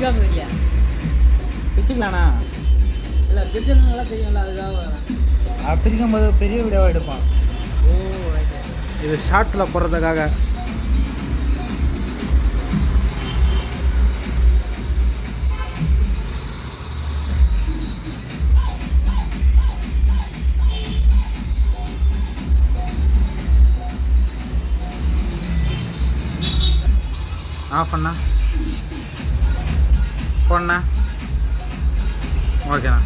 பிரிக்காம இருக்கீங்க. பிரிச்சுக்கலாண்ணா. இல்லை பிரிச்சுனா நல்லா தெரியும்ல, அதுதான் பிரிக்கும் போது பெரிய வீடியோவாக எடுப்பான். ஓ இது ஷார்ட்ஸில் போடுறதுக்காக. ஆஃப் பண்ணா போண்ணா. ஓகேண்ணா.